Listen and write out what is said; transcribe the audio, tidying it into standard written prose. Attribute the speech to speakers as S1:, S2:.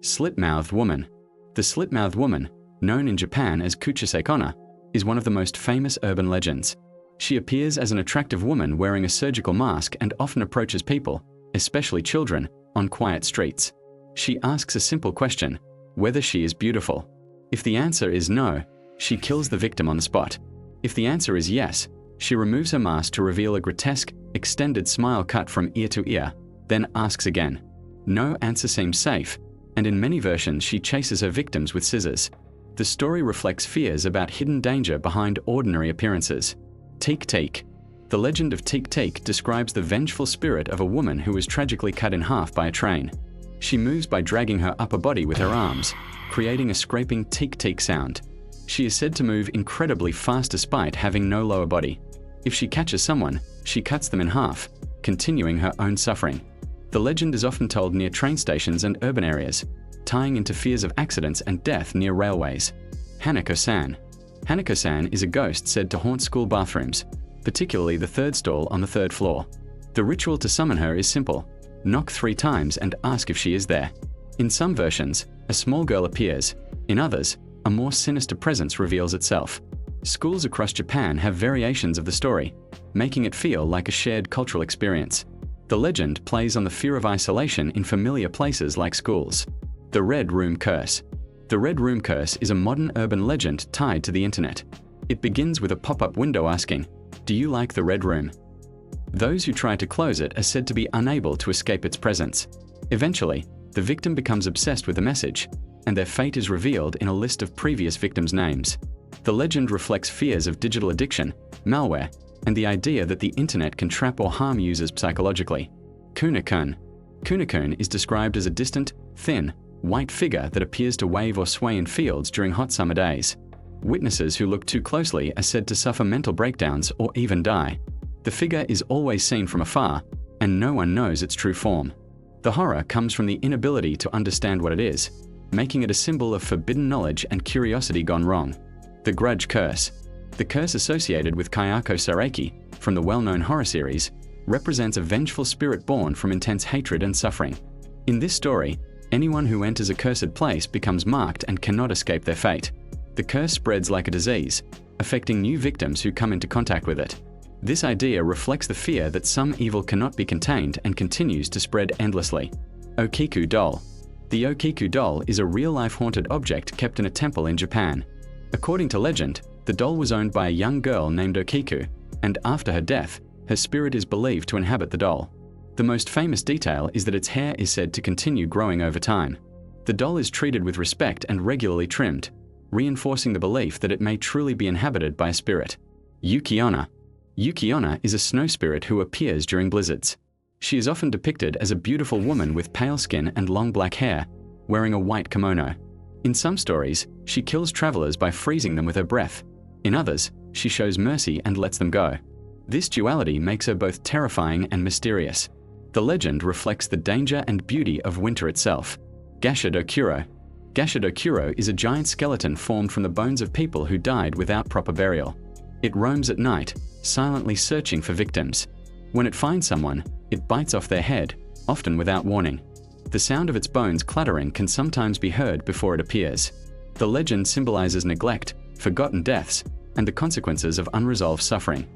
S1: Slit-mouthed woman. The slit-mouthed woman, known in Japan as kuchiseikona, is one of the most famous urban legends. She appears as an attractive woman wearing a surgical mask and often approaches people, especially children, on quiet streets. She asks a simple question: whether she is beautiful. If the answer is no, she kills the victim on the spot. If the answer is yes, she removes her mask to reveal a grotesque, extended smile cut from ear to ear, then asks again. No answer seems safe, and in many versions she chases her victims with scissors. The story reflects fears about hidden danger behind ordinary appearances. Teek Teek. The legend of Teek Teek describes the vengeful spirit of a woman who was tragically cut in half by a train. She moves by dragging her upper body with her arms, creating a scraping teek teek sound. She is said to move incredibly fast despite having no lower body. If she catches someone, she cuts them in half, continuing her own suffering. The legend is often told near train stations and urban areas, tying into fears of accidents and death near railways. Hanako-san. Hanako-san is a ghost said to haunt school bathrooms, particularly the third stall on the third floor. The ritual to summon her is simple: knock 3 times and ask if she is there. In some versions, a small girl appears. In others, a more sinister presence reveals itself. Schools across Japan have variations of the story, making it feel like a shared cultural experience. The legend plays on the fear of isolation in familiar places like schools. The Red Room Curse. The Red Room Curse is a modern urban legend tied to the internet. It begins with a pop-up window asking, "Do you like the Red Room?" Those who try to close it are said to be unable to escape its presence. Eventually, the victim becomes obsessed with the message, and their fate is revealed in a list of previous victims' names. The legend reflects fears of digital addiction, malware, and the idea that the internet can trap or harm users psychologically. Kunakun. Kunakun is described as a distant, thin, white figure that appears to wave or sway in fields during hot summer days. Witnesses who look too closely are said to suffer mental breakdowns or even die. The figure is always seen from afar, and no one knows its true form. The horror comes from the inability to understand what it is, making it a symbol of forbidden knowledge and curiosity gone wrong. The Grudge Curse. The curse associated with Kayako Sareki, from the well-known horror series, represents a vengeful spirit born from intense hatred and suffering. In this story, anyone who enters a cursed place becomes marked and cannot escape their fate. The curse spreads like a disease, affecting new victims who come into contact with it. This idea reflects the fear that some evil cannot be contained and continues to spread endlessly. Okiku Doll. The Okiku doll is a real-life haunted object kept in a temple in Japan. According to legend, the doll was owned by a young girl named Okiku, and after her death, her spirit is believed to inhabit the doll. The most famous detail is that its hair is said to continue growing over time. The doll is treated with respect and regularly trimmed, reinforcing the belief that it may truly be inhabited by a spirit. Yuki-onna. Yuki-onna is a snow spirit who appears during blizzards. She is often depicted as a beautiful woman with pale skin and long black hair, wearing a white kimono. In some stories, she kills travelers by freezing them with her breath. In others, she shows mercy and lets them go. This duality makes her both terrifying and mysterious. The legend reflects the danger and beauty of winter itself. Gashadokuro. Gashadokuro is a giant skeleton formed from the bones of people who died without proper burial. It roams at night, silently searching for victims. When it finds someone, it bites off their head, often without warning. The sound of its bones clattering can sometimes be heard before it appears. The legend symbolizes neglect, forgotten deaths, and the consequences of unresolved suffering.